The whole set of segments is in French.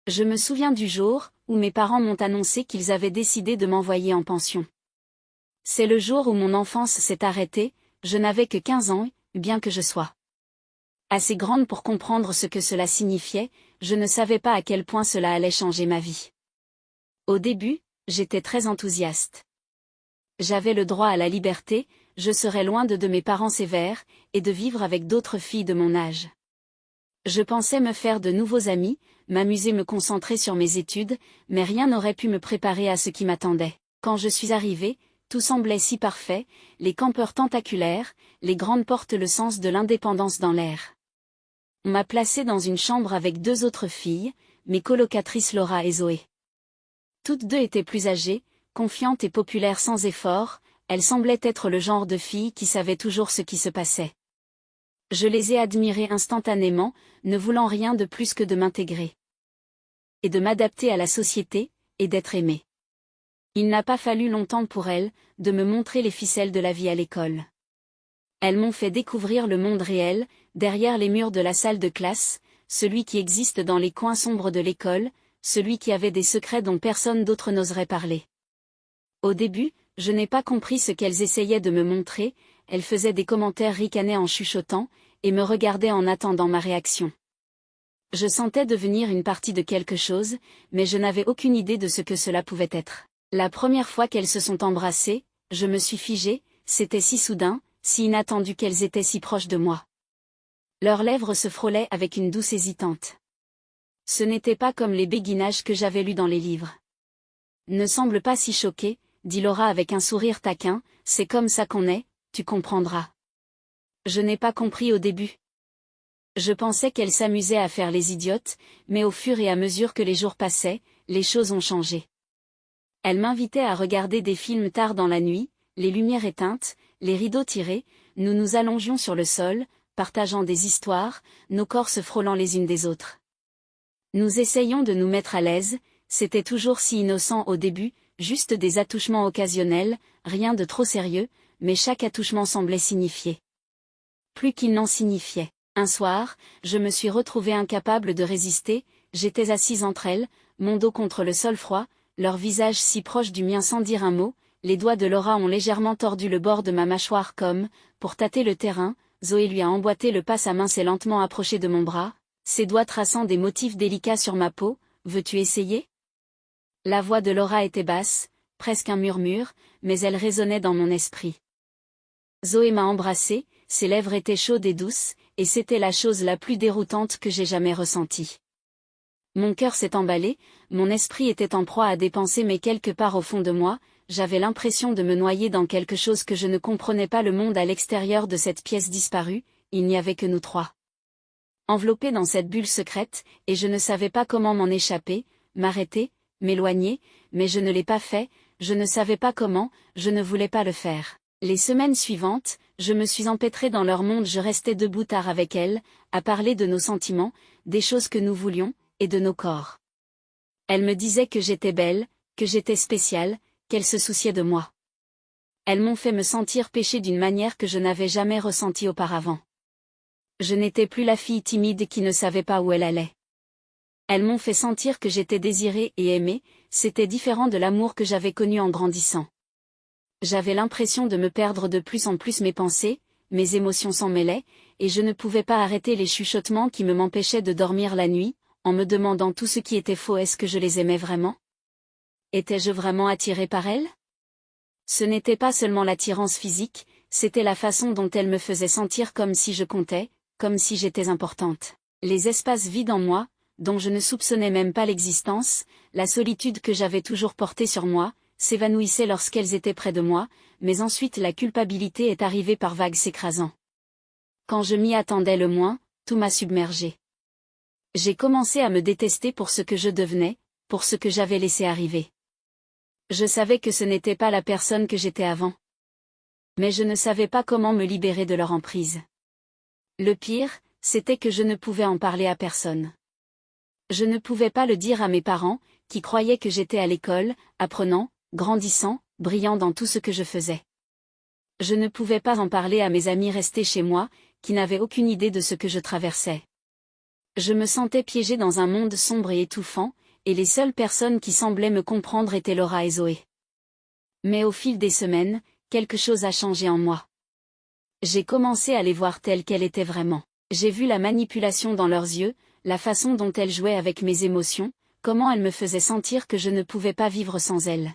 Je me souviens du jour où mes parents m'ont annoncé qu'ils avaient décidé de m'envoyer en pension. C'est le jour où mon enfance s'est arrêtée, je n'avais que 15 ans, bien que je sois assez grande pour comprendre ce que cela signifiait, je ne savais pas à quel point cela allait changer ma vie. Au début, j'étais très enthousiaste. J'avais le droit à la liberté, je serais loin de mes parents sévères, et de vivre avec d'autres filles de mon âge. Je pensais me faire de nouveaux amis, m'amuser, me concentrer sur mes études, mais rien n'aurait pu me préparer à ce qui m'attendait. Quand je suis arrivée, tout semblait si parfait, les campeurs tentaculaires, les grandes portes, le sens de l'indépendance dans l'air. On m'a placée dans une chambre avec 2 autres filles, mes colocatrices Laura et Zoé. Toutes 2 étaient plus âgées, confiantes et populaires sans effort, elles semblaient être le genre de filles qui savaient toujours ce qui se passait. Je les ai admirées instantanément, ne voulant rien de plus que de m'intégrer. Et de m'adapter à la société, et d'être aimée. Il n'a pas fallu longtemps pour elles, de me montrer les ficelles de la vie à l'école. Elles m'ont fait découvrir le monde réel, derrière les murs de la salle de classe, celui qui existe dans les coins sombres de l'école, celui qui avait des secrets dont personne d'autre n'oserait parler. Au début, je n'ai pas compris ce qu'elles essayaient de me montrer, elles faisaient des commentaires ricanés en chuchotant, et me regardaient en attendant ma réaction. Je sentais devenir une partie de quelque chose, mais je n'avais aucune idée de ce que cela pouvait être. La première fois qu'elles se sont embrassées, je me suis figée, c'était si soudain, si inattendu qu'elles étaient si proches de moi. Leurs lèvres se frôlaient avec une douce hésitante. Ce n'était pas comme les béguinages que j'avais lus dans les livres. Ne semble pas si choquée, dit Laura avec un sourire taquin, c'est comme ça qu'on est, tu comprendras. Je n'ai pas compris au début. Je pensais qu'elles s'amusaient à faire les idiotes, mais au fur et à mesure que les jours passaient, les choses ont changé. Elles m'invitaient à regarder des films tard dans la nuit, les lumières éteintes, les rideaux tirés, nous nous allongions sur le sol, partageant des histoires, nos corps se frôlant les unes des autres. Nous essayions de nous mettre à l'aise, c'était toujours si innocent au début, juste des attouchements occasionnels, rien de trop sérieux, mais chaque attouchement semblait signifier plus qu'il n'en signifiait. Un soir, je me suis retrouvée incapable de résister, j'étais assise entre elles, mon dos contre le sol froid, leur visage si proche du mien sans dire un mot, les doigts de Laura ont légèrement tordu le bord de ma mâchoire comme, pour tâter le terrain, Zoé lui a emboîté le pas, sa main s'est lentement approchée de mon bras, ses doigts traçant des motifs délicats sur ma peau, veux-tu essayer? La voix de Laura était basse, presque un murmure, mais elle résonnait dans mon esprit. Zoé m'a embrassée, ses lèvres étaient chaudes et douces, et c'était la chose la plus déroutante que j'ai jamais ressentie. Mon cœur s'est emballé, mon esprit était en proie à des pensées, mais quelque part au fond de moi, j'avais l'impression de me noyer dans quelque chose que je ne comprenais pas. Le monde à l'extérieur de cette pièce disparue, il n'y avait que nous 3. Enveloppés dans cette bulle secrète, et je ne savais pas comment m'en échapper, m'arrêter, m'éloigner, mais je ne l'ai pas fait, je ne savais pas comment, je ne voulais pas le faire. Les semaines suivantes, je me suis empêtrée dans leur monde, je restais debout tard avec elles, à parler de nos sentiments, des choses que nous voulions, et de nos corps. Elles me disaient que j'étais belle, que j'étais spéciale, qu'elles se souciaient de moi. Elles m'ont fait me sentir pécher d'une manière que je n'avais jamais ressentie auparavant. Je n'étais plus la fille timide qui ne savait pas où elle allait. Elles m'ont fait sentir que j'étais désirée et aimée, c'était différent de l'amour que j'avais connu en grandissant. J'avais l'impression de me perdre de plus en plus, mes pensées, mes émotions s'en mêlaient, et je ne pouvais pas arrêter les chuchotements qui m'empêchaient de dormir la nuit, en me demandant tout ce qui était faux. Est-ce que je les aimais vraiment? Étais-je vraiment attirée par elles? Ce n'était pas seulement l'attirance physique, c'était la façon dont elles me faisaient sentir, comme si je comptais, comme si j'étais importante. Les espaces vides en moi, dont je ne soupçonnais même pas l'existence, la solitude que j'avais toujours portée sur moi, s'évanouissaient lorsqu'elles étaient près de moi, mais ensuite la culpabilité est arrivée par vagues s'écrasant. Quand je m'y attendais le moins, tout m'a submergée. J'ai commencé à me détester pour ce que je devenais, pour ce que j'avais laissé arriver. Je savais que ce n'était pas la personne que j'étais avant. Mais je ne savais pas comment me libérer de leur emprise. Le pire, c'était que je ne pouvais en parler à personne. Je ne pouvais pas le dire à mes parents, qui croyaient que j'étais à l'école, apprenant, grandissant, brillant dans tout ce que je faisais. Je ne pouvais pas en parler à mes amis restés chez moi, qui n'avaient aucune idée de ce que je traversais. Je me sentais piégée dans un monde sombre et étouffant, et les seules personnes qui semblaient me comprendre étaient Laura et Zoé. Mais au fil des semaines, quelque chose a changé en moi. J'ai commencé à les voir telles qu'elles étaient vraiment. J'ai vu la manipulation dans leurs yeux, la façon dont elles jouaient avec mes émotions, comment elles me faisaient sentir que je ne pouvais pas vivre sans elles.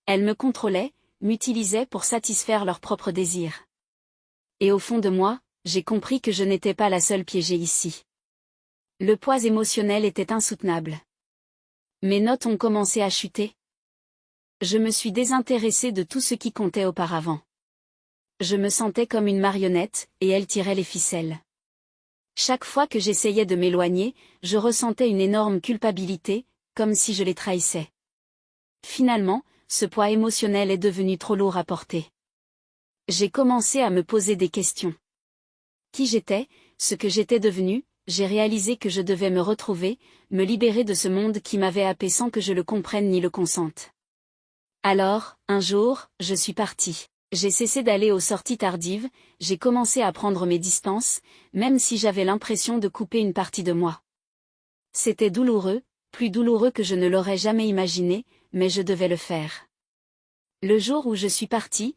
Elles me contrôlaient, m'utilisaient pour satisfaire leurs propres désirs. Et au fond de moi, j'ai compris que je n'étais pas la seule piégée ici. Le poids émotionnel était insoutenable. Mes notes ont commencé à chuter. Je me suis désintéressée de tout ce qui comptait auparavant. Je me sentais comme une marionnette, et elle tirait les ficelles. Chaque fois que j'essayais de m'éloigner, je ressentais une énorme culpabilité, comme si je les trahissais. Finalement, ce poids émotionnel est devenu trop lourd à porter. J'ai commencé à me poser des questions. Qui j'étais, ce que j'étais devenue, j'ai réalisé que je devais me retrouver, me libérer de ce monde qui m'avait happé sans que je le comprenne ni le consente. Alors, un jour, je suis partie. J'ai cessé d'aller aux sorties tardives, j'ai commencé à prendre mes distances, même si j'avais l'impression de couper une partie de moi. C'était douloureux, plus douloureux que je ne l'aurais jamais imaginé, mais je devais le faire. Le jour où je suis partie,